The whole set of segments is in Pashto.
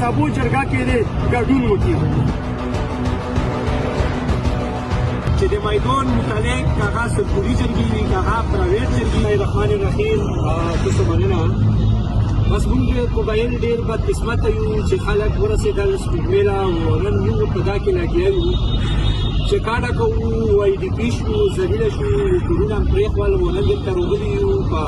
سبو جرګه کې دې ګډون وکړي. چې د میدان متعلق هغه سرکوري جرګې وي که هغه پرایویټ جرګې وي. الرحمن الرحیم. تاسو مننه. بس موږ قبایل ډېر بدقسمته یو چې خلک ورسېدل سپوږمۍ له او نن موږ په دا کې لګیا یو چې کاڼه کوو وایي ډي پي شو ذلیله شو کورونه هم پرېښول او نن دلته راغلي یو په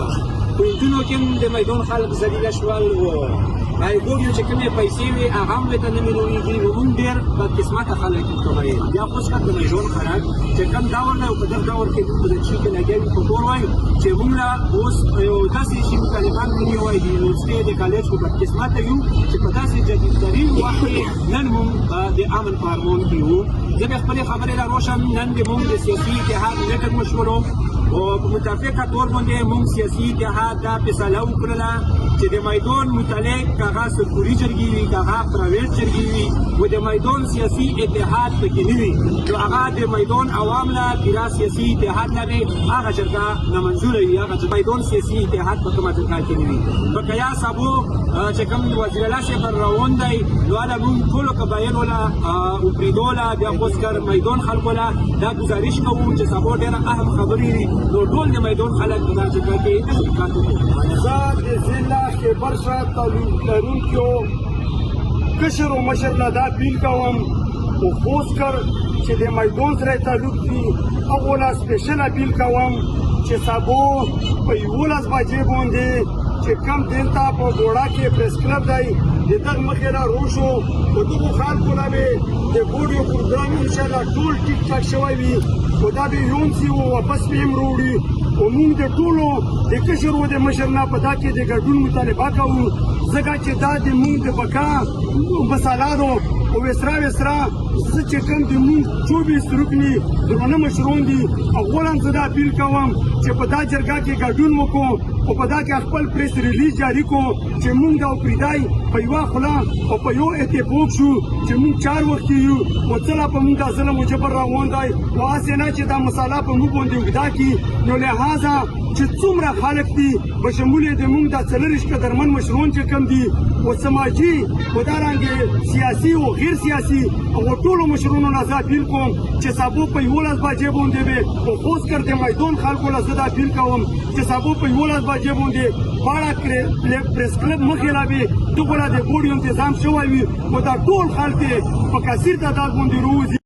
پوینټونو کې هم د میدان خلک ذلیله شول او ګورو چې کومې پیسې وي هغه هم ورته نه میلوېږي. نو موږ ډېر بدقسمته خلک یو قبایل. بیا خو څه د میدان خلک چې کوم دور دی او په دغه دور کې موږ په دې شي کې لګیا یو په ټول وایو چې موږ له اوس یو داسې شي طالبان کوي وایي د یونیورسټۍ د کالج په بدقسمته یو چې په داسې جدیدترین وخت کې نن موږ د امن په ارمان کې یو. زه به خپلې خبرې را روشم. نن د موږ د سیاسي اتحاد میټنګ مشورو او په متفقه طور باندې موږ سیاسي اتحاد دا فیصله وکړله چې د میدان متعلق که هغه سرکوري جرګې وي که هغه پرایویټ جرګې وي و د میدان سیاسي اتحاد پکې نه وي نو هغه د میدان عوام له پوره سیاسي اتحاد نه وي هغه جرګه نامنظوره وي. هغه میدان سیاسي اتحاد په کومه جرګه کې نه وي. په قیاس ابو چې کوم وزیر الله صاحب روان دی نو هله موږ ټولو قبایلو له وپرېدو له بیا خوسکر میدان خلکو له دا ګزارش کوو چې سبا ډېره اهم خبرې دي نو ټول د میدان خلک په دا جرګه کې شرکت وکړي. زه د ضلع خیبر ښار تعلق لرونکو کشر و مشر له دا اپیل کوم خو خوسکر چې د میدان سره تعلق دي هغو له سپیشل اپیل کوم چې سبا په 11 بجې باندې چې کم دلته په ګوړه کې پریس کلب دی د دغه مخې را روشو په دغو خلکو نه به د ګوډیو پروګرام انشاءالله ټول ټیک ټاک شوی وي خو دا به یونسي و واپس به هم راوړي او موږ د ټولو د کشر و د مشر نه په دا کې د ګډون مطالبه کوو ځکه چې دا د موږ د بقا مسالاتو او وسرا زه چې کوم د موږ 24 رکني درونه مشرون دي اولا زه دا اپیل کوم چې په دا جرګه کې ګډون وکړو او په دا کې خپل پریس ریلیز جاری کړو چې موږ دا پریدای په یوه خوله او په یو اتفاق شو چې موږ 4 وخت یو او څله په موږ دا ظلم او جبر روان دی او هسې نه چې دا مساله په موږ باندې اوږده کړي نو لهذا چې څومره خلک دي بشمول د موږ دا 40 قدرمن مشرون چې کم دي او سماجي او دارنګه سیاسي او غیر سیاسي او ټولو مشرونو نه زه اپیل کوم چې سبا په 11 بجې باندې به او خوش کړ د میدان خلکو له زه اپیل کوم چې سبا په 11 بجې باندې باړه پریس کلب مخې لا به دغه د ګوډیو تنظیم شوی وي او دا ټول خلک په کثیر تعداد باندې روزي